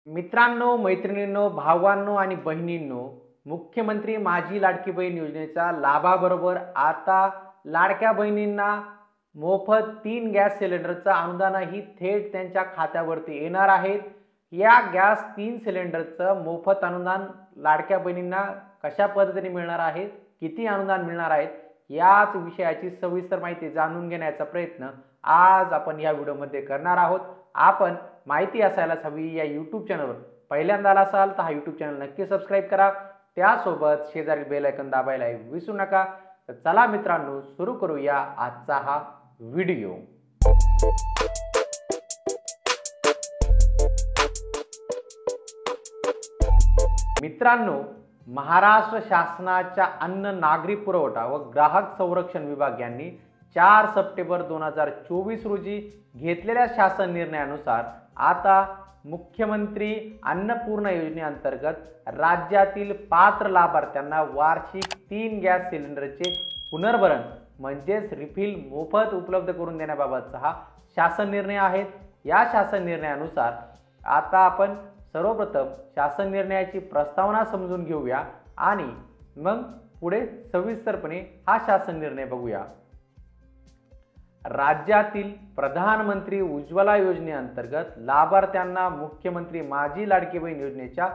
मित्रांनो, मैत्रिणींनो, भावांनो आणि बहिणींनो, मुख्यमंत्री माझी लाडकी बहीण योजनेचा लाभाबरोबर आता लाडक्या बहिणींना मोफत 3 गॅस सिलेंडरचं अनुदानही थेट त्यांच्या खात्यावरती येणार आहेत. या गॅस 3 सिलेंडरचं मोफत अनुदान लाडक्या बहिणींना कशा पद्धतीने मिळणार आहे, किती अनुदान मिळणार आहेत, याच विषयाची सविस्तर माहिती जाणून घेण्याचा प्रयत्न आज आपण या व्हिडिओमध्ये करणार आहोत. आपण माहिती असायलाच हवी या यूट्यूब चॅनलवर पहिल्यांदा आला असाल तर हा यूट्यूब चॅनल नक्की सबस्क्राईब करा. त्यासोबत शेजारी बेल आयकॉन दाबायला विसरू नका. तर चला मित्रांनो, सुरू करूया आजचा हा व्हिडिओ. मित्रांनो, महाराष्ट्र शासनाच्या अन्न, नागरी पुरवठा व ग्राहक संरक्षण विभाग यांनी 4 सप्टेंबर 2024 रोजी घेतलेल्या शासन निर्णयानुसार आता मुख्यमंत्री अन्नपूर्णा योजनेअंतर्गत राज्यातील पात्र लाभार्थ्यांना वार्षिक 3 गॅस सिलेंडरचे पुनर्भरण म्हणजेच रिफिल मोफत उपलब्ध करून देण्याबाबतचा हा शासन निर्णय आहे. या शासन निर्णयानुसार आता आपण सर्वप्रथम शासन निर्णयाची प्रस्तावना समजून घेऊया आणि मग पुढे सविस्तरपणे हा शासन निर्णय बघूया. राज्यातील प्रधानमंत्री उज्ज्वला योजनेअंतर्गत लाभार्थ्यांना मुख्यमंत्री माझी लाडकी बहीण योजनेच्या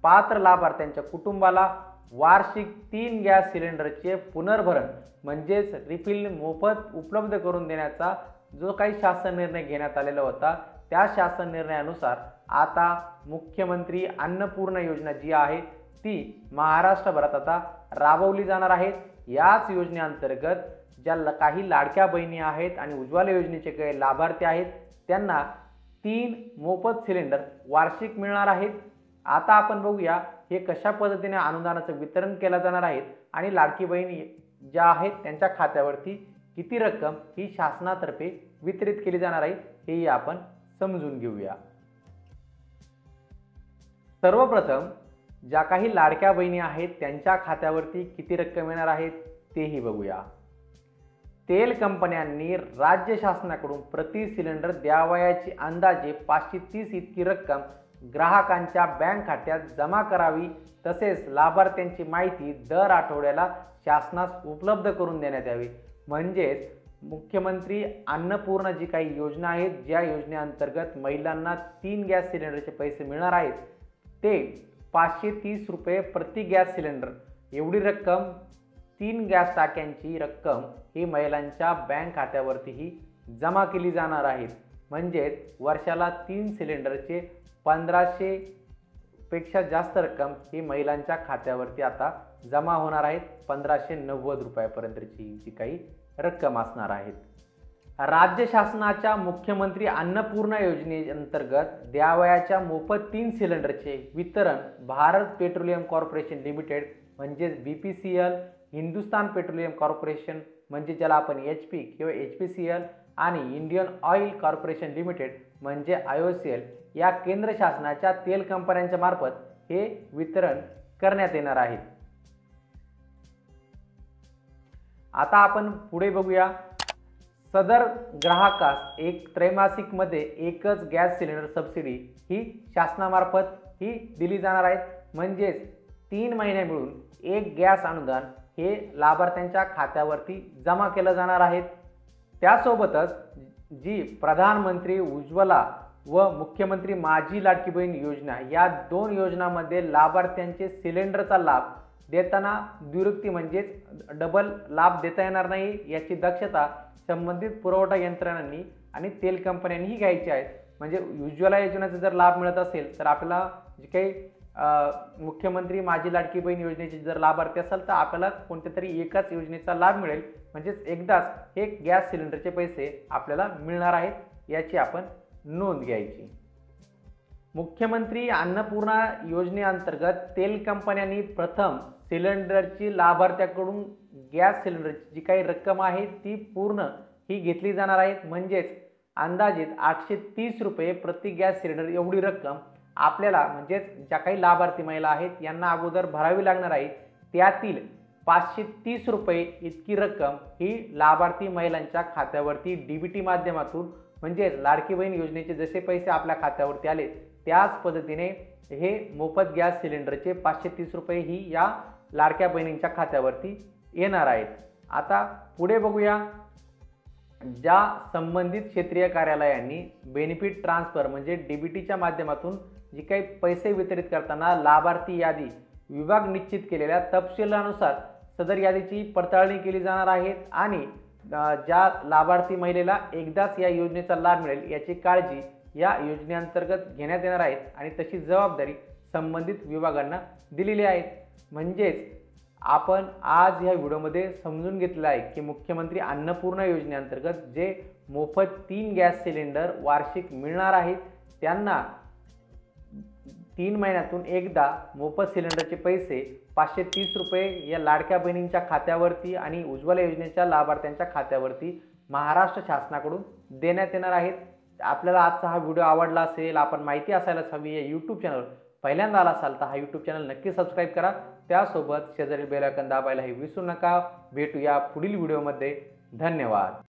पात्र लाभार्थ्यांच्या कुटुंबाला वार्षिक 3 गॅस सिलेंडरचे पुनर्भरण म्हणजेच रिफिल मोफत उपलब्ध करून देण्याचा जो काही शासन निर्णय घेण्यात आलेला होता, त्या शासन निर्णयानुसार आता मुख्यमंत्री अन्नपूर्णा योजना जी आहे ती महाराष्ट्रभरात आता राबवली जाणार आहे. याच योजनेअंतर्गत ज्या काही लाडक्या बहिणी आहेत आणि उज्ज्वला योजनेचे काही लाभार्थी आहेत त्यांना 3 मोफत सिलेंडर वार्षिक मिळणार आहेत. आता आपण बघूया हे कशा पद्धतीने अनुदानाचं वितरण केलं जाणार आहे आणि लाडकी बहिणी ज्या आहेत त्यांच्या खात्यावरती किती रक्कम ही शासनातर्फे वितरित केली जाणार आहे हेही आपण समजून घेऊया. सर्वप्रथम ज्या काही लाडक्या बहिणी आहेत त्यांच्या खात्यावरती किती रक्कम येणार आहे तेही बघूया. तेल कंपन्यांनी राज्य शासनाकडून प्रति सिलेंडर द्यावयाची अंदाजे 530 इतकी रक्कम ग्राहकांच्या बँक खात्यात जमा करावी. तसेच लाभार्थ्यांची माहिती दर आठवड्याला शासनास उपलब्ध करून देण्यात यावी. म्हणजेच मुख्यमंत्री अन्नपूर्णा जी काही योजना आहेत, ज्या योजनेअंतर्गत महिलांना 3 गॅस सिलेंडरचे पैसे मिळणार आहेत ते 530 रुपये प्रति गॅस सिलेंडर एवढी रक्कम 3 गॅस टाक्यांची रक्कम ही महिलांच्या बँक खात्यावरतीही जमा केली जाणार आहे. म्हणजेच वर्षाला 3 सिलेंडरचे 1500 पेक्षा जास्त रक्कम ही महिलांच्या खात्यावरती आता जमा होणार आहेत. 1590 रुपयापर्यंतची जी काही रक्कम असणार आहेत. राज्य शासनाच्या मुख्यमंत्री अन्नपूर्णा योजनेअंतर्गत द्यावयाच्या मोफत 3 सिलेंडरचे वितरण भारत पेट्रोलियम कॉर्पोरेशन लिमिटेड म्हणजेच BPCL, हिंदुस्तान पेट्रोलियम कॉर्पोरेशन म्हणजे ज्याला आपण HP किंवा HPCL आणि इंडियन ऑइल कॉर्पोरेशन लिमिटेड म्हणजे IOCL या केंद्र शासनाच्या तेल कंपन्यांच्या मार्फत हे वितरण करण्यात येणार आहे. आता आपण पुढे बघूया. सदर ग्राहकास एक त्रैमासिक मध्ये एकच गॅस सिलेंडर सबसिडी ही शासनामार्फत ही दिली जाणार आहे. म्हणजेच 3 महिने मिळून एक गॅस अनुदान हे लाभार्थ्यांच्या खात्यावरती जमा केलं जाणार आहे. त्यासोबतच जी प्रधानमंत्री उज्ज्वला व मुख्यमंत्री माझी लाडकी बहीण योजना या 2 योजनांमध्ये लाभार्थ्यांचे सिलेंडरचा लाभ देताना द्विरुक्ती म्हणजेच डबल लाभ देता येणार नाही याची दक्षता संबंधित पुरवठा यंत्रणांनी आणि तेल कंपन्यांनीही घ्यायची आहे. म्हणजे उज्ज्वला योजनेचा जर लाभ मिळत असेल तर आपल्याला जे काही मुख्यमंत्री माझी लाडकी बहीण योजनेचे जर लाभार्थी असेल तर आपल्याला कोणत्या तरी एकाच योजनेचा लाभ मिळेल. म्हणजेच एकदाच हे गॅस सिलेंडरचे पैसे आपल्याला मिळणार आहेत याची आपण नोंद घ्यायची. मुख्यमंत्री अन्नपूर्णा योजनेअंतर्गत तेल कंपन्यांनी प्रथम सिलेंडरची लाभार्थ्याकडून गॅस सिलेंडरची जी काही रक्कम आहे ती पूर्ण ही घेतली जाणार आहे. म्हणजेच अंदाजित 830 रुपये प्रति गॅस सिलेंडर एवढी रक्कम आपल्याला म्हणजेच ज्या काही लाभार्थी महिला आहेत यांना अगोदर भरावी लागणार आहे. त्यातील 530 रुपये इतकी रक्कम ही लाभार्थी महिलांच्या खात्यावरती DBT माध्यमातून म्हणजेच लाडकी बहीण योजनेचे जसे पैसे आपल्या खात्यावरती आले त्याच पद्धतीने हे मोफत गॅस सिलेंडरचे 530 रुपये ही या लाडक्या बहिणींच्या खात्यावरती येणार आहेत. आता पुढे बघूया, ज्या संबंधित क्षेत्रीय कार्यालयांनी बेनिफिट ट्रान्सफर म्हणजे डीबीटीच्या माध्यमातून जी काही पैसे वितरित करताना लाभार्थी यादी विभाग निश्चित केलेल्या तपशिलानुसार सदर यादीची पडताळणी केली जाणार आहे आणि ज्या लाभार्थी महिलेला एकदाच या योजनेचा लाभ मिळेल याची काळजी या योजनेअंतर्गत घेण्यात येणार आहेत आणि तशी जबाबदारी संबंधित विभागांना दिलेली आहे. म्हणजेच आपण आज ह्या व्हिडिओमध्ये समजून घेतलं आहे की मुख्यमंत्री अन्नपूर्णा योजनेअंतर्गत जे मोफत 3 गॅस सिलेंडर वार्षिक मिळणार आहेत त्यांना 3 महिन्यातून एकदा मोफत सिलेंडरचे पैसे 530 रुपये या लाडक्या बहिणींच्या खात्यावरती आणि उज्ज्वला योजनेच्या लाभार्थ्यांच्या खात्यावरती महाराष्ट्र शासनाकडून देण्यात येणार आहेत. आपल्याला आजचा हा व्हिडिओ आवडला असेल, आपण माहिती असायलाच हवी या यूट्यूब चॅनल पहिल्यांदा आला असाल तर हा यूट्यूब चॅनल नक्की सबस्क्राईब करा. त्यासोबत शेजारील बेल आयकॉन दाबायलाही विसरू नका. भेटूया पुढील व्हिडिओमध्ये. धन्यवाद.